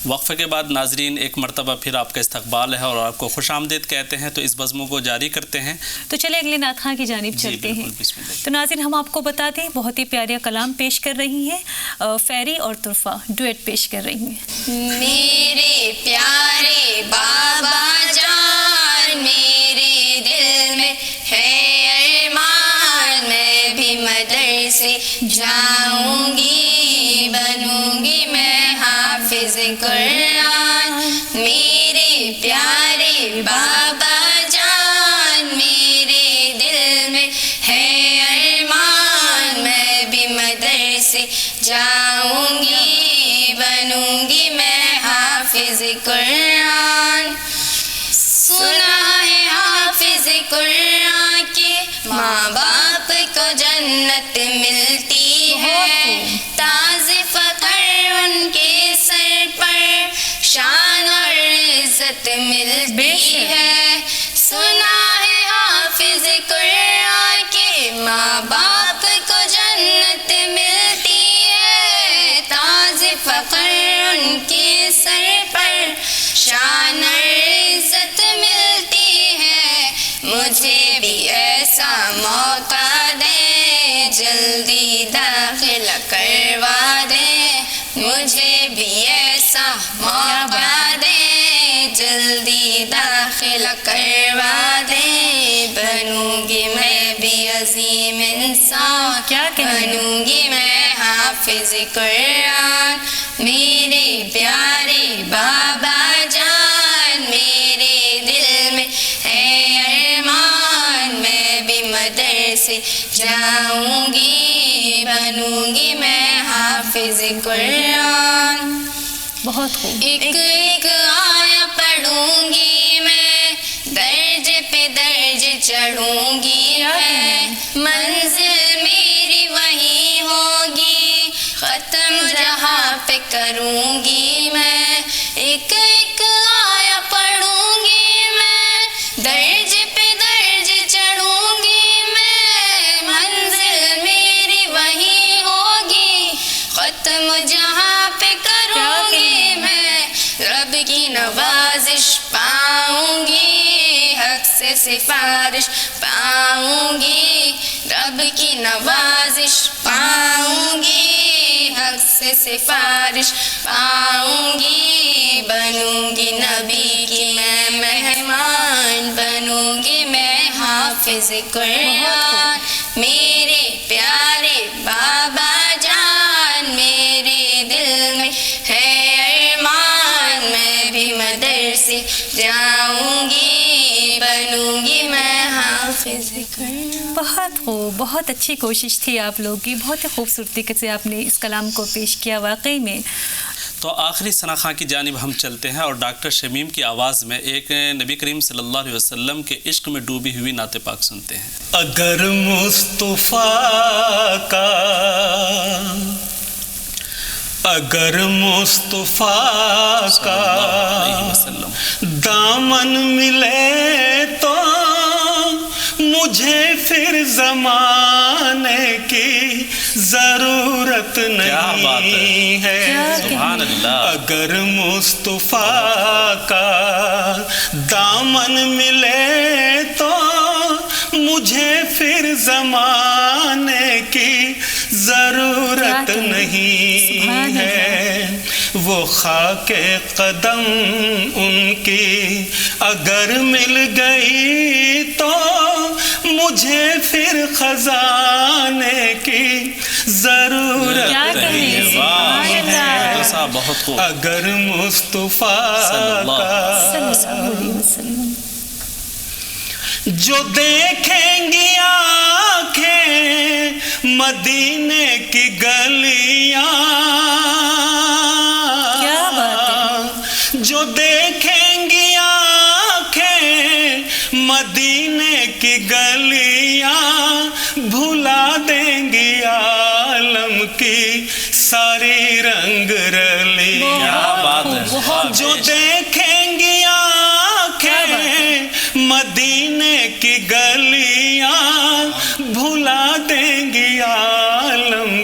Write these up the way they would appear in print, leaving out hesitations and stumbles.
وقفے کے بعد ناظرین ایک مرتبہ پھر آپ کا استقبال ہے اور آپ کو خوش آمدید کہتے ہیں، تو اس بزموں کو جاری کرتے ہیں۔ تو چلے اگلے نعت خواں کی جانب چلتے ہیں۔ تو ناظرین ہم آپ کو بتا دیں بہت ہی پیارا کلام پیش کر رہی ہیں، فیری اور طرفہ ڈویٹ پیش کر رہی ہیں۔ میرے پیارے بابا جان میرے دل میں ہے ارمان، میں بھی مدرسے جاؤں گی، بنوں گی میں حافظ قرآن۔ میرے پیارے بابا جان میرے دل میں ہے ارمان، میں بھی مدرسے جاؤں گی، بنوں گی میں حافظ قرآن۔ سنا ہے حافظ قرآن کے ماں باپ کو جنت ملتی ہے، تاج فخر ان کے سر پر شان اور عزت ملتی ہے۔ سنا ہے حافظ قرآن کے ماں باپ کو جنت ملتی ہے، تاج فخر ان کے سر پر شان اور عزت ملتی ہے۔ مجھے بھی ایسا موقع دیں، جلدی داخلہ کروا دیں، مجھے بھی ایسا موقع دیں، جلدی داخلہ کروا دیں، بنوں گی میں بھی عظیم انسان، بنوں گی میں حافظ قرآن۔ میرے پیارے بابا جان میرے دل میں ہے ارمان، میں بھی مدرسے جاؤں گی، بنوں گی میں حافظ قرآن۔ بہت خوب۔ ایک ایک آیا پڑھوں گی میں، درج پہ درج چڑھوں گی میں، منزل میری وہی ہوگی، ختم جہاں پہ کروں گی میں۔ ایک ایک آیا پڑھوں گی میں، درج پہ درج چڑھوں گی میں، منزل میری وہی ہوگی، ختم جہاں پہ کروں گی میں۔ رب کی نوازش پاؤں گی، حق سے سفارش پاؤں گی، رب کی نوازش پاؤں گی، حق سے سفارش پاؤں گی، بنوں گی نبی کی میں مہمان، بنوں گی میں حافظ قرآن۔ میرے پیارے بابا جان میرے دل میں ہے ارمان، میں بھی مدرسے جاؤں گی، بنوں گی میں حافظ قرآن۔ بہت خوب، بہت اچھی کوشش تھی آپ لوگوں کی، بہت ہی خوبصورتی سے آپ نے اس کلام کو پیش کیا واقعی میں۔ تو آخری ثنا خواں کی جانب ہم چلتے ہیں اور ڈاکٹر شمیم کی آواز میں ایک نبی کریم صلی اللہ علیہ وسلم کے عشق میں ڈوبی ہوئی نعت پاک سنتے ہیں۔ اگر مصطفیٰ کا، اگر مصطفیٰ کا دامن ملے تو مجھے پھر زمانے کی ضرورت نہیں ہے۔ سبحان اللہ۔ اگر مصطفیٰ کا دامن ملے تو مجھے پھر زمانے کی ضرورت نہیں ہے۔ وہ خاک قدم ان کی اگر مل گئی تو مجھے پھر خزانے کی ضرورت نہیں ہے۔ اگر مصطفیٰ کا جو دیکھیں گی آنکھیں مدینے کی گلیاں، جو دیکھیں گی آنکھیں مدینے کی گلیاں، بھلا دیں گی عالم کی ساری رنگ رلیاں۔ جو دیکھیں گی آنکھیں مدینے کی گلیاں، بھلا دیں گی عالم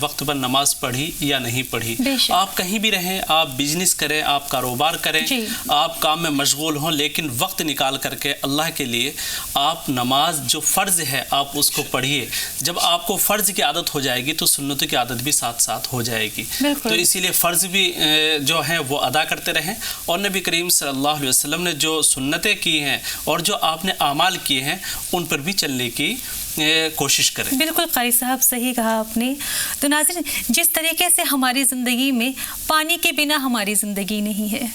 وقت پر نماز پڑھی یا نہیں پڑھی. آپ کہیں بھی رہیں, آپ بزنس کریں, آپ کاروبار کریں, آپ کام میں مشغول ہوں, لیکن وقت نکال کر کے اللہ کے لیے آپ نماز جو فرض ہے آپ اس کو پڑھیے. جب آپ کو فرض کی عادت ہو جائے گی تو سنتوں کی عادت بھی ساتھ ساتھ ہو جائے گی. تو اسی لیے فرض بھی جو ہیں وہ ادا کرتے رہیں, اور نبی کریم صلی اللہ علیہ وسلم نے جو سنتیں کی ہیں اور جو آپ نے اعمال کیے ہیں ان پر بھی چلنے کی کوشش کریں. بالکل قاری صاحب صحیح کہا آپ نے. تو ناظرین, جس طریقے سے ہماری زندگی میں پانی کے بنا ہماری زندگی نہیں ہے,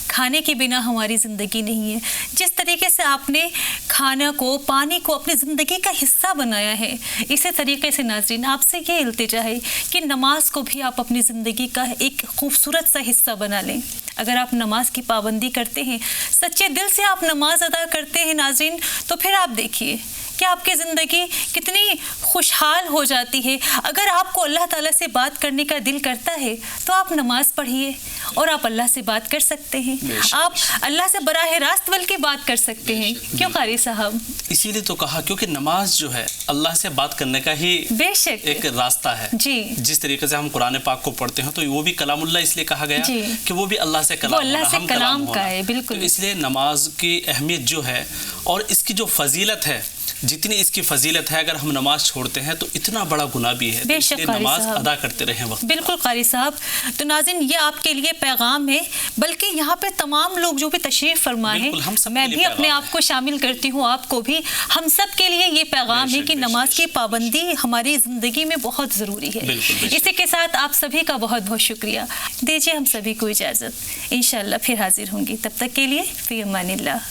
کھانے کے بنا ہماری زندگی نہیں ہے, جس طریقے سے آپ نے کھانا کو, پانی کو اپنی زندگی کا حصہ بنایا ہے, اسی طریقے سے ناظرین آپ سے یہ التجا ہے کہ نماز کو بھی آپ اپنی زندگی کا ایک خوبصورت سا حصہ بنا لیں. اگر آپ نماز کی پابندی کرتے ہیں, سچے دل سے آپ نماز ادا کرتے ہیں ناظرین, تو پھر آپ دیکھیے کہ آپ کی زندگی کتنی خوشحال ہو جاتی ہے. اگر آپ کو اللہ تعالیٰ سے بات کرنے کا دل کرتا ہے تو آپ نماز پڑھیے اور آپ اللہ سے بات کر سکتے ہیں. آپ اللہ سے براہ راست بلکہ بات کر سکتے ہیں. کیوں قاری صاحب؟ اسی لیے تو کہا کیونکہ نماز جو ہے اللہ سے بات کرنے کا ہی بے شک ایک راستہ ہے. جی, جس طریقے سے ہم قرآن پاک کو پڑھتے ہیں تو وہ بھی کلام اللہ اس لیے کہا گیا کہ وہ بھی اللہ سے کلام کا ہے. بالکل. تو اس لیے نماز کی اہمیت جو ہے اور اس کی جو فضیلت ہے, جتنی اس کی فضیلت ہے, اگر ہم نماز چھوڑتے ہیں تو اتنا بڑا گناہ بھی ہے. بے شک نماز ادا کرتے رہیں وقت. بالکل قاری صاحب. تو ناظرین یہ آپ کے لیے پیغام ہے, بلکہ یہاں پہ تمام لوگ جو بھی تشریف فرما ہیں, میں بھی اپنے آپ کو شامل کرتی ہوں, آپ کو بھی, ہم سب کے لیے یہ پیغام ہے کہ نماز کی پابندی ہماری زندگی میں بہت ضروری ہے. اسی کے ساتھ آپ سبھی کا بہت بہت شکریہ. دیجیے ہم سبھی کو اجازت, انشاءاللہ پھر حاضر ہوں گی. تب تک کے لیے فی امان اللہ.